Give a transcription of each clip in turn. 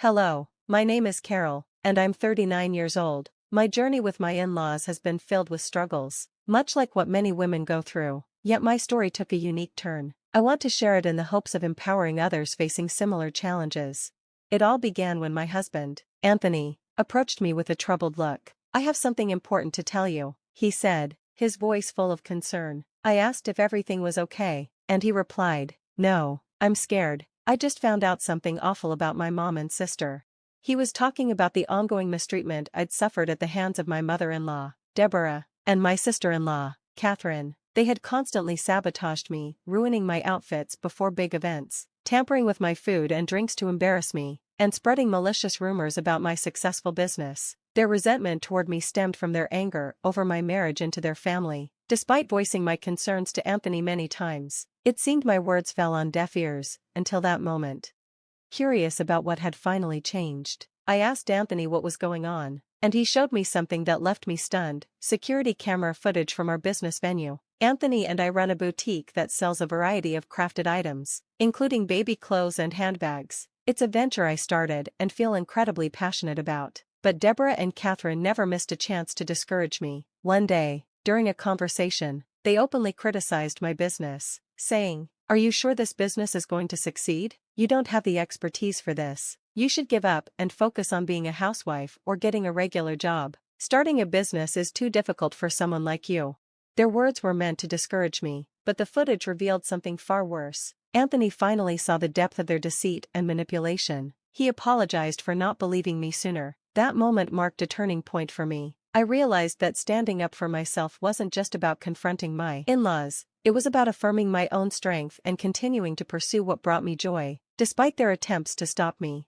Hello, my name is Carol, and I'm 39 years old. My journey with my in-laws has been filled with struggles, much like what many women go through, yet my story took a unique turn. I want to share it in the hopes of empowering others facing similar challenges. It all began when my husband, Anthony, approached me with a troubled look. "I have something important to tell you," he said, his voice full of concern. I asked if everything was okay, and he replied, "No, I'm scared. I just found out something awful about my mom and sister." He was talking about the ongoing mistreatment I'd suffered at the hands of my mother-in-law, Deborah, and my sister-in-law, Catherine. They had constantly sabotaged me, ruining my outfits before big events, tampering with my food and drinks to embarrass me, and spreading malicious rumors about my successful business. Their resentment toward me stemmed from their anger over my marriage into their family. Despite voicing my concerns to Anthony many times, it seemed my words fell on deaf ears, until that moment. Curious about what had finally changed, I asked Anthony what was going on, and he showed me something that left me stunned: security camera footage from our business venue. Anthony and I run a boutique that sells a variety of crafted items, including baby clothes and handbags. It's a venture I started and feel incredibly passionate about. But Deborah and Catherine never missed a chance to discourage me. One day, during a conversation, they openly criticized my business, saying, "Are you sure this business is going to succeed? You don't have the expertise for this. You should give up and focus on being a housewife or getting a regular job. Starting a business is too difficult for someone like you." Their words were meant to discourage me, but the footage revealed something far worse. Anthony finally saw the depth of their deceit and manipulation. He apologized for not believing me sooner. That moment marked a turning point for me. I realized that standing up for myself wasn't just about confronting my in-laws, it was about affirming my own strength and continuing to pursue what brought me joy, despite their attempts to stop me.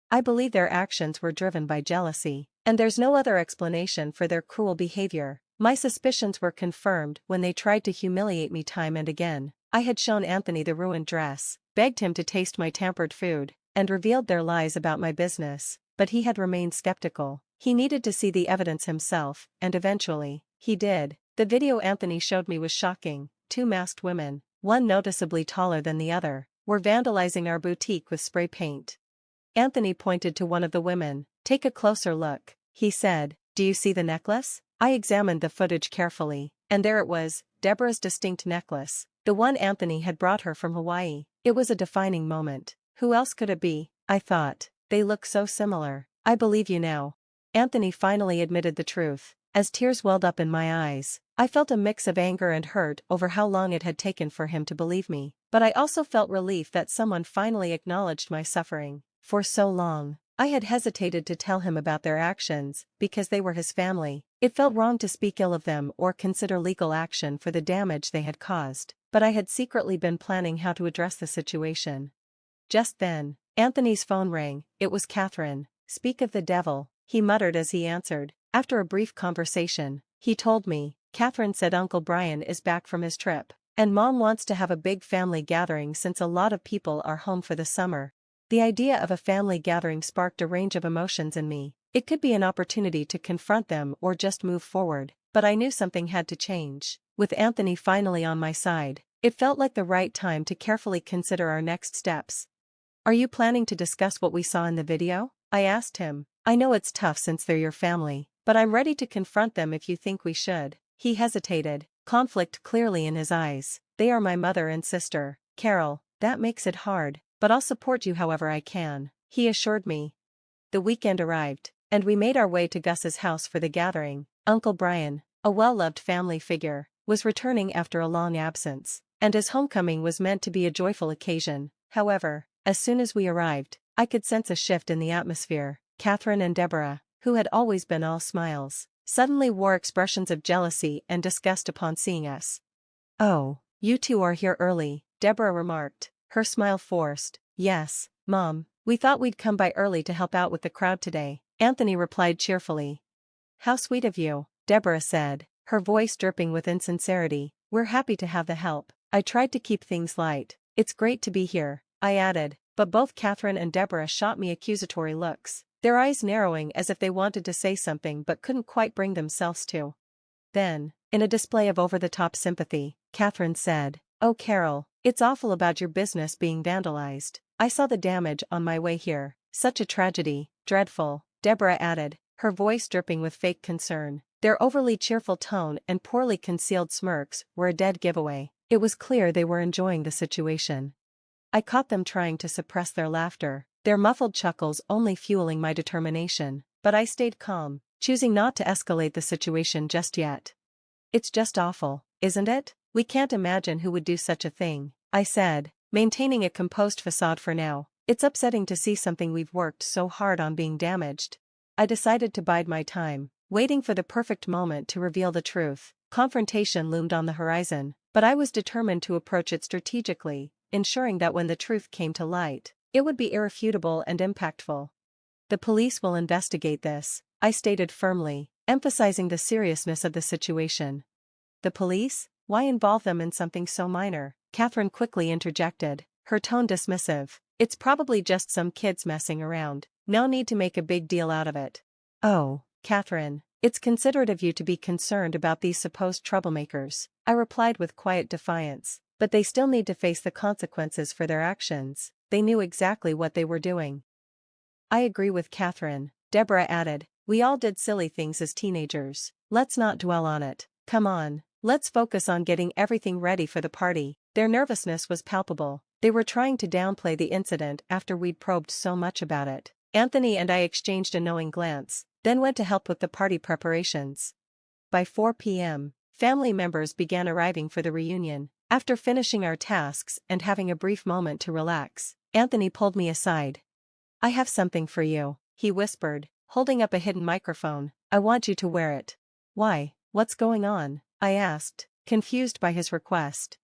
I believe their actions were driven by jealousy, and there's no other explanation for their cruel behavior. My suspicions were confirmed when they tried to humiliate me time and again. I had shown Anthony the ruined dress, begged him to taste my tampered food, and revealed their lies about my business, but he had remained skeptical. He needed to see the evidence himself, and eventually, he did. The video Anthony showed me was shocking. Two masked women, one noticeably taller than the other, were vandalizing our boutique with spray paint. Anthony pointed to one of the women. "Take a closer look," he said. "Do you see the necklace?" I examined the footage carefully, and there it was, Deborah's distinct necklace, the one Anthony had brought her from Hawaii. It was a defining moment. Who else could it be? I thought. They look so similar. "I believe you now." Anthony finally admitted the truth. As tears welled up in my eyes, I felt a mix of anger and hurt over how long it had taken for him to believe me. But I also felt relief that someone finally acknowledged my suffering. For so long, I had hesitated to tell him about their actions, because they were his family. It felt wrong to speak ill of them or consider legal action for the damage they had caused, but I had secretly been planning how to address the situation. Just then, Anthony's phone rang. It was Catherine. "Speak of the devil," he muttered as he answered. After a brief conversation, he told me, "Catherine said Uncle Brian is back from his trip, and Mom wants to have a big family gathering since a lot of people are home for the summer." The idea of a family gathering sparked a range of emotions in me. It could be an opportunity to confront them or just move forward, but I knew something had to change. With Anthony finally on my side, it felt like the right time to carefully consider our next steps. "Are you planning to discuss what we saw in the video?" I asked him. "I know it's tough since they're your family, but I'm ready to confront them if you think we should." He hesitated, conflict clearly in his eyes. "They are my mother and sister, Carol. That makes it hard, but I'll support you however I can," he assured me. The weekend arrived, and we made our way to Gus's house for the gathering. Uncle Brian, a well-loved family figure, was returning after a long absence, and his homecoming was meant to be a joyful occasion. However, as soon as we arrived, I could sense a shift in the atmosphere. Catherine and Deborah, who had always been all smiles, suddenly wore expressions of jealousy and disgust upon seeing us. "Oh, you two are here early," Deborah remarked, her smile forced. "Yes, Mom, we thought we'd come by early to help out with the crowd today," Anthony replied cheerfully. "How sweet of you," Deborah said, her voice dripping with insincerity. "We're happy to have the help." I tried to keep things light. "It's great to be here," I added, but both Catherine and Deborah shot me accusatory looks, their eyes narrowing as if they wanted to say something but couldn't quite bring themselves to. Then, in a display of over-the-top sympathy, Catherine said, "Oh Carol, it's awful about your business being vandalized. I saw the damage on my way here. Such a tragedy, dreadful, Deborah added, her voice dripping with fake concern. Their overly cheerful tone and poorly concealed smirks were a dead giveaway. It was clear they were enjoying the situation. I caught them trying to suppress their laughter, their muffled chuckles only fueling my determination, but I stayed calm, choosing not to escalate the situation just yet. It's just awful, isn't it? We can't imagine who would do such a thing, I said, maintaining a composed facade for now. It's upsetting to see something we've worked so hard on being damaged. I decided to bide my time, waiting for the perfect moment to reveal the truth. Confrontation loomed on the horizon, but I was determined to approach it strategically, ensuring that when the truth came to light, it would be irrefutable and impactful. The police will investigate this, I stated firmly, emphasizing the seriousness of the situation. The police? Why involve them in something so minor? Catherine quickly interjected, her tone dismissive. It's probably just some kids messing around. No need to make a big deal out of it. Oh, Catherine, it's considerate of you to be concerned about these supposed troublemakers, I replied with quiet defiance. But they still need to face the consequences for their actions. They knew exactly what they were doing. I agree with Catherine, Deborah added. We all did silly things as teenagers. Let's not dwell on it. Come on, let's focus on getting everything ready for the party. Their nervousness was palpable. They were trying to downplay the incident after we'd probed so much about it. Anthony and I exchanged a knowing glance, then went to help with the party preparations. By 4 p.m., family members began arriving for the reunion. After finishing our tasks and having a brief moment to relax, Anthony pulled me aside. I have something for you, he whispered, holding up a hidden microphone. I want you to wear it. Why, what's going on? I asked, confused by his request.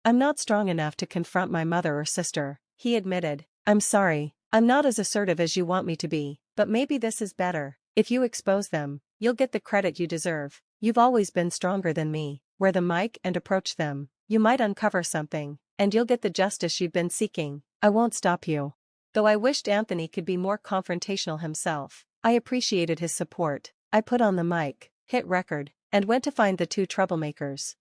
I'm not strong enough to confront my mother or sister, he admitted. I'm sorry, I'm not as assertive as you want me to be, but maybe this is better. If you expose them, you'll get the credit you deserve. You've always been stronger than me. Wear the mic and approach them. You might uncover something, and you'll get the justice you've been seeking. I won't stop you. Though I wished Anthony could be more confrontational himself, I appreciated his support. I put on the mic, hit record, and went to find the two troublemakers.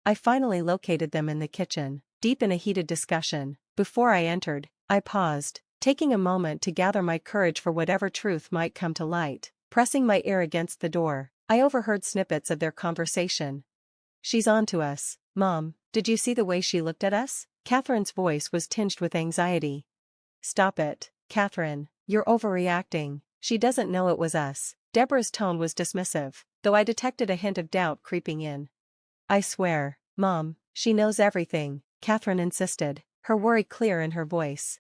I finally located them in the kitchen, deep in a heated discussion. Before I entered, I paused, taking a moment to gather my courage for whatever truth might come to light. Pressing my ear against the door, I overheard snippets of their conversation. She's on to us, Mom. Did you see the way she looked at us? Catherine's voice was tinged with anxiety. Stop it, Catherine. You're overreacting. She doesn't know it was us. Deborah's tone was dismissive, though I detected a hint of doubt creeping in. I swear, Mom, she knows everything, Catherine insisted, her worry clear in her voice.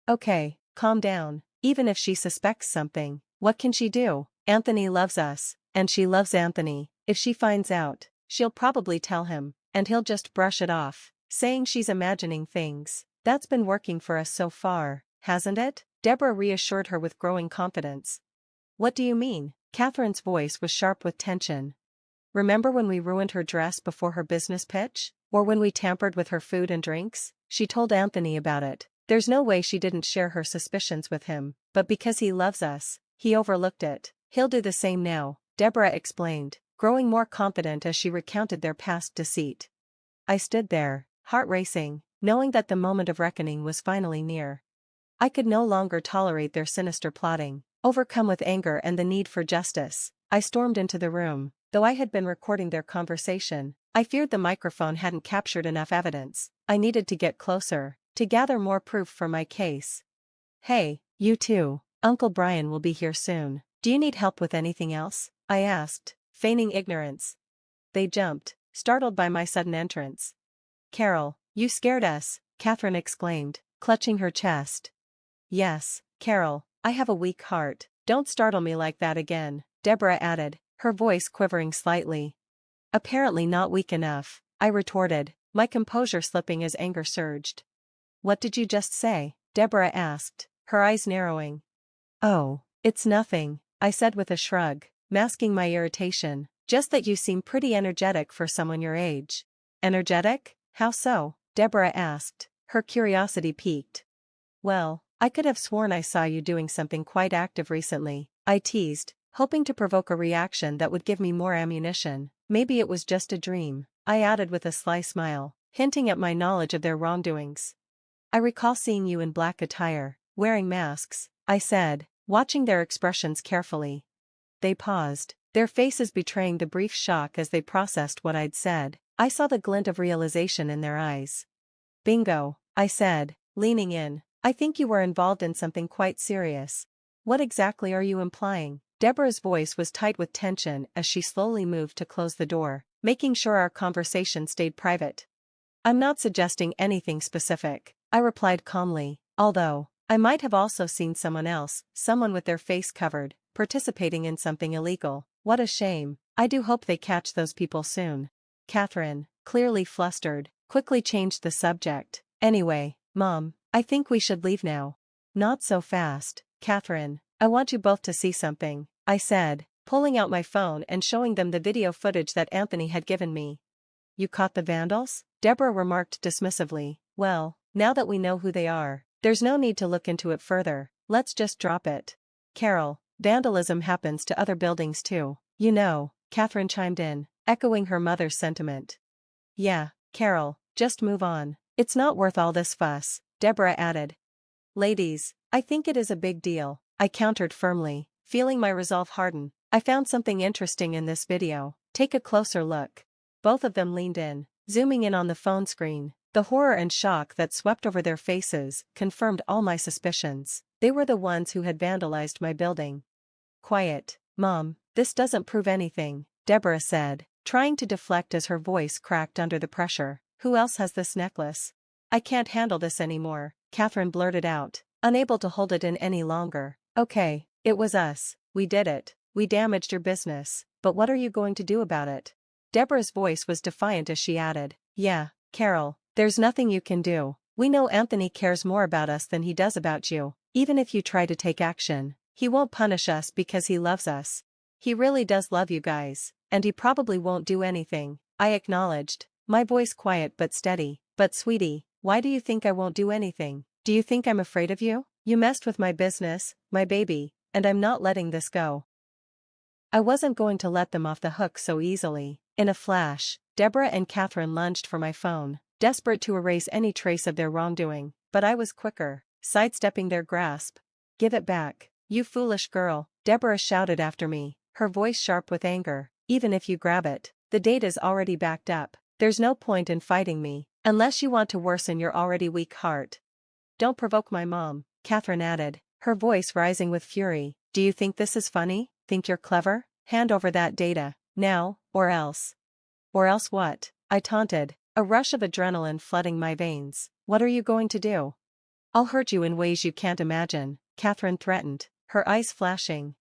Okay, calm down. Even if she suspects something, what can she do? Anthony loves us, and she loves Anthony. If she finds out, she'll probably tell him, and he'll just brush it off, saying she's imagining things. That's been working for us so far, hasn't it? Deborah reassured her with growing confidence. What do you mean? Catherine's voice was sharp with tension. Remember when we ruined her dress before her business pitch? Or when we tampered with her food and drinks? She told Anthony about it. There's no way she didn't share her suspicions with him, but because he loves us, he overlooked it. He'll do the same now, Deborah explained, growing more confident as she recounted their past deceit. I stood there, heart racing, knowing that the moment of reckoning was finally near. I could no longer tolerate their sinister plotting. Overcome with anger and the need for justice, I stormed into the room. Though I had been recording their conversation, I feared the microphone hadn't captured enough evidence. I needed to get closer, to gather more proof for my case. Hey, you two, Uncle Brian will be here soon. Do you need help with anything else? I asked, feigning ignorance. They jumped, startled by my sudden entrance. Carol, you scared us, Catherine exclaimed, clutching her chest. Yes, Carol, I have a weak heart. Don't startle me like that again, Deborah added, her voice quivering slightly. Apparently not weak enough, I retorted, my composure slipping as anger surged. What did you just say? Deborah asked, her eyes narrowing. Oh, it's nothing, I said with a shrug, masking my irritation. Just that you seem pretty energetic for someone your age. Energetic? How so? Deborah asked, her curiosity piqued. Well, I could have sworn I saw you doing something quite active recently, I teased, hoping to provoke a reaction that would give me more ammunition. Maybe it was just a dream, I added with a sly smile, hinting at my knowledge of their wrongdoings. I recall seeing you in black attire, wearing masks, I said, watching their expressions carefully. They paused, their faces betraying the brief shock as they processed what I'd said. I saw the glint of realization in their eyes. Bingo, I said, leaning in. I think you were involved in something quite serious. What exactly are you implying? Deborah's voice was tight with tension as she slowly moved to close the door, making sure our conversation stayed private. I'm not suggesting anything specific, I replied calmly, although I might have also seen someone else, someone with their face covered, participating in something illegal. What a shame. I do hope they catch those people soon. Catherine, clearly flustered, quickly changed the subject. Anyway, Mom, I think we should leave now. Not so fast, Catherine. I want you both to see something, I said, pulling out my phone and showing them the video footage that Anthony had given me. You caught the vandals? Deborah remarked dismissively. Well, now that we know who they are, there's no need to look into it further. Let's just drop it. Carol, vandalism happens to other buildings too. You know, Catherine chimed in, echoing her mother's sentiment. Yeah, Carol, just move on. It's not worth all this fuss, Deborah added. Ladies, I think it is a big deal, I countered firmly, feeling my resolve harden. I found something interesting in this video. Take a closer look. Both of them leaned in, zooming in on the phone screen. The horror and shock that swept over their faces confirmed all my suspicions. They were the ones who had vandalized my building. Quiet, Mom, this doesn't prove anything, Deborah said, trying to deflect as her voice cracked under the pressure. Who else has this necklace? I can't handle this anymore, Catherine blurted out, unable to hold it in any longer. Okay, it was us. We did it. We damaged your business. But what are you going to do about it? Deborah's voice was defiant as she added, yeah, Carol, there's nothing you can do. We know Anthony cares more about us than he does about you. Even if you try to take action, he won't punish us because he loves us. He really does love you guys, and he probably won't do anything, I acknowledged, my voice quiet but steady. But sweetie, why do you think I won't do anything? Do you think I'm afraid of you? You messed with my business, my baby, and I'm not letting this go. I wasn't going to let them off the hook so easily. In a flash, Deborah and Catherine lunged for my phone, desperate to erase any trace of their wrongdoing, but I was quicker, sidestepping their grasp. Give it back, you foolish girl, Deborah shouted after me, her voice sharp with anger. Even if you grab it, the data's already backed up. There's no point in fighting me, unless you want to worsen your already weak heart. Don't provoke my mom, Catherine added, her voice rising with fury. Do you think this is funny? Think you're clever? Hand over that data, now, or else. Or else what? I taunted, a rush of adrenaline flooding my veins. What are you going to do? I'll hurt you in ways you can't imagine, Catherine threatened, her eyes flashing.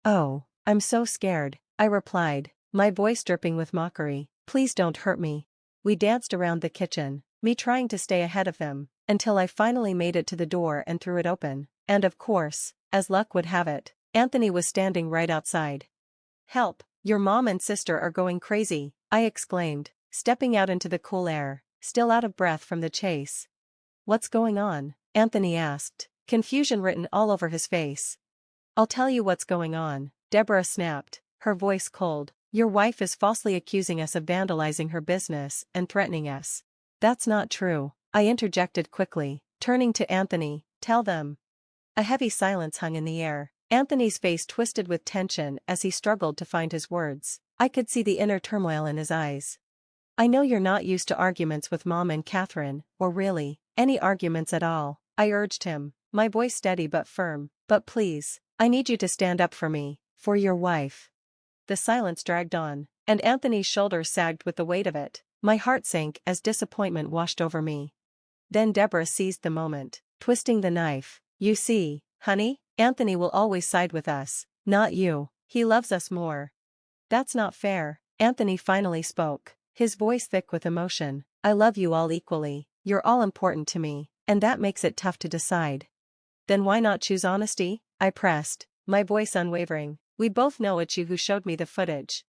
Oh, I'm so scared, I replied, my voice dripping with mockery. Please don't hurt me. We danced around the kitchen, me trying to stay ahead of them, until I finally made it to the door and threw it open. And of course, as luck would have it, Anthony was standing right outside. Help, your mom and sister are going crazy, I exclaimed, stepping out into the cool air, still out of breath from the chase. What's going on? Anthony asked, confusion written all over his face. I'll tell you what's going on, Deborah snapped, her voice cold. Your wife is falsely accusing us of vandalizing her business and threatening us. That's not true, I interjected quickly, turning to Anthony. Tell them. A heavy silence hung in the air. Anthony's face twisted with tension as he struggled to find his words. I could see the inner turmoil in his eyes. I know you're not used to arguments with Mom and Catherine, or really, any arguments at all, I urged him, my voice steady but firm. But please, I need you to stand up for me, for your wife. The silence dragged on, and Anthony's shoulders sagged with the weight of it. My heart sank as disappointment washed over me. Then Deborah seized the moment, twisting the knife. You see, honey, Anthony will always side with us, not you. He loves us more. That's not fair, Anthony finally spoke, his voice thick with emotion. I love you all equally, you're all important to me, and that makes it tough to decide. Then why not choose honesty? I pressed, my voice unwavering. We both know it's you who showed me the footage.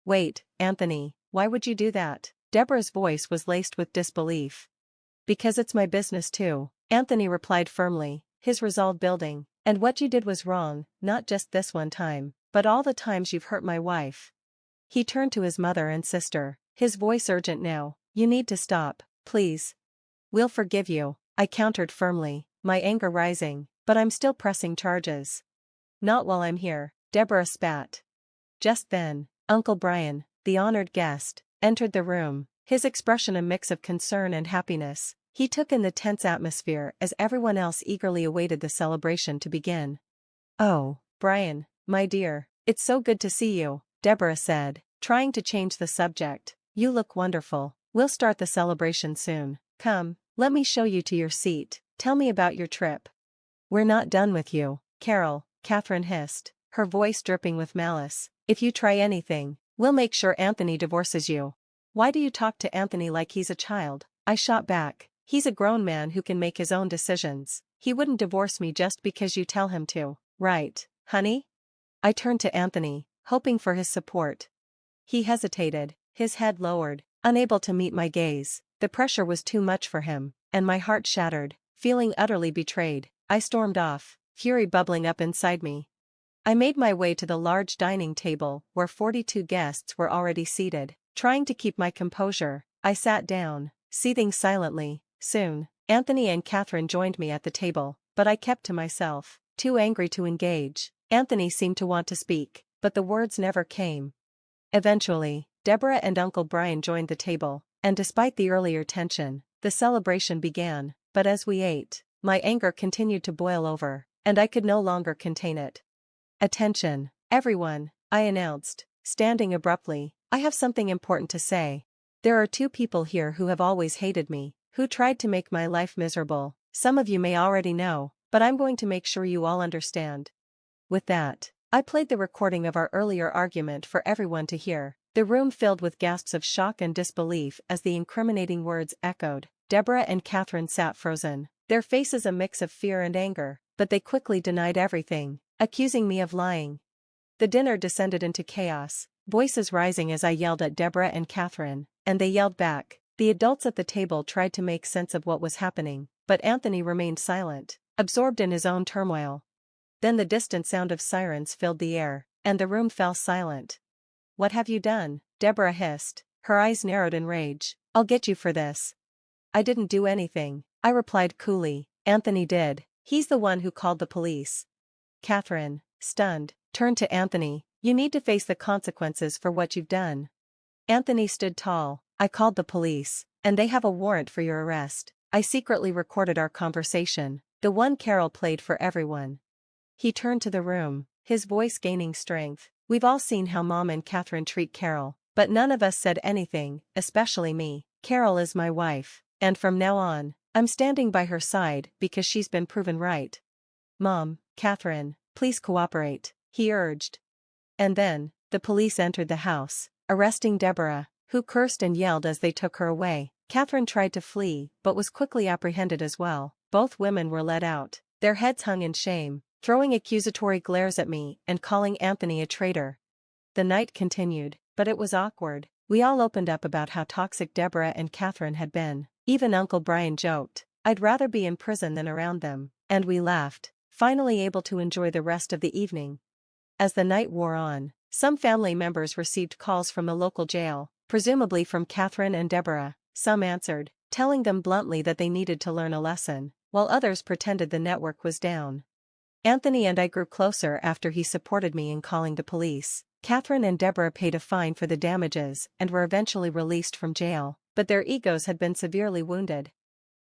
Wait, Anthony, why would you do that? Deborah's voice was laced with disbelief. Because it's my business too, Anthony replied firmly, his resolve building. And what you did was wrong, not just this one time, but all the times you've hurt my wife. He turned to his mother and sister, his voice urgent now. You need to stop, please. We'll forgive you, I countered firmly, my anger rising. but I'm still pressing charges. Not while I'm here, Deborah spat. Just then, Uncle Brian, the honored guest, entered the room, his expression a mix of concern and happiness. He took in the tense atmosphere as everyone else eagerly awaited the celebration to begin. "Oh, Brian, my dear, it's so good to see you," Deborah said, trying to change the subject. "You look wonderful. We'll start the celebration soon. Come, let me show you to your seat. Tell me about your trip." "We're not done with you, Carol," Catherine hissed, her voice dripping with malice. "If you try anything, we'll make sure Anthony divorces you." "Why do you talk to Anthony like he's a child?" I shot back. "He's a grown man who can make his own decisions. He wouldn't divorce me just because you tell him to, right, honey?" I turned to Anthony, hoping for his support. He hesitated, his head lowered, unable to meet my gaze. The pressure was too much for him, and my heart shattered. Feeling utterly betrayed, I stormed off, fury bubbling up inside me. I made my way to the large dining table where 42 guests were already seated. Trying to keep my composure, I sat down, seething silently. Soon, Anthony and Catherine joined me at the table, but I kept to myself, too angry to engage. Anthony seemed to want to speak, but the words never came. Eventually, Deborah and Uncle Brian joined the table, and despite the earlier tension, the celebration began. But as we ate, my anger continued to boil over, and I could no longer contain it. "Attention, everyone," I announced, standing abruptly. "I have something important to say. There are two people here who have always hated me, who tried to make my life miserable. Some of you may already know, but I'm going to make sure you all understand." With that, I played the recording of our earlier argument for everyone to hear. The room filled with gasps of shock and disbelief as the incriminating words echoed. Deborah and Catherine sat frozen, their faces a mix of fear and anger, but they quickly denied everything, accusing me of lying. The dinner descended into chaos, voices rising as I yelled at Deborah and Catherine, and they yelled back. The adults at the table tried to make sense of what was happening, but Anthony remained silent, absorbed in his own turmoil. Then the distant sound of sirens filled the air, and the room fell silent. "What have you done?" Deborah hissed, her eyes narrowed in rage. "I'll get you for this." "I didn't do anything," I replied coolly. "Anthony did. He's the one who called the police." Catherine, stunned, turned to Anthony. "You need to face the consequences for what you've done." Anthony stood tall. "I called the police, and they have a warrant for your arrest." I secretly recorded our conversation, the one Carol played for everyone. He turned to the room, his voice gaining strength. "We've all seen how Mom and Catherine treat Carol, but none of us said anything, especially me. Carol is my wife, and from now on, I'm standing by her side because she's been proven right. Mom, Catherine, please cooperate," he urged. And then, the police entered the house, arresting Deborah, who cursed and yelled as they took her away. Catherine tried to flee, but was quickly apprehended as well. Both women were led out, their heads hung in shame, throwing accusatory glares at me and calling Anthony a traitor. The night continued, but it was awkward. We all opened up about how toxic Deborah and Catherine had been. Even Uncle Brian joked, "I'd rather be in prison than around them," and we laughed, finally able to enjoy the rest of the evening. As the night wore on, some family members received calls from the local jail, presumably from Catherine and Deborah. Some answered, telling them bluntly that they needed to learn a lesson, while others pretended the network was down. Anthony and I grew closer after he supported me in calling the police. Catherine and Deborah paid a fine for the damages and were eventually released from jail, but their egos had been severely wounded.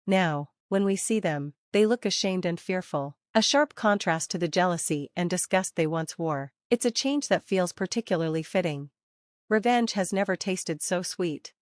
Now, when we see them, they look ashamed and fearful, a sharp contrast to the jealousy and disgust they once wore. It's a change that feels particularly fitting. Revenge has never tasted so sweet.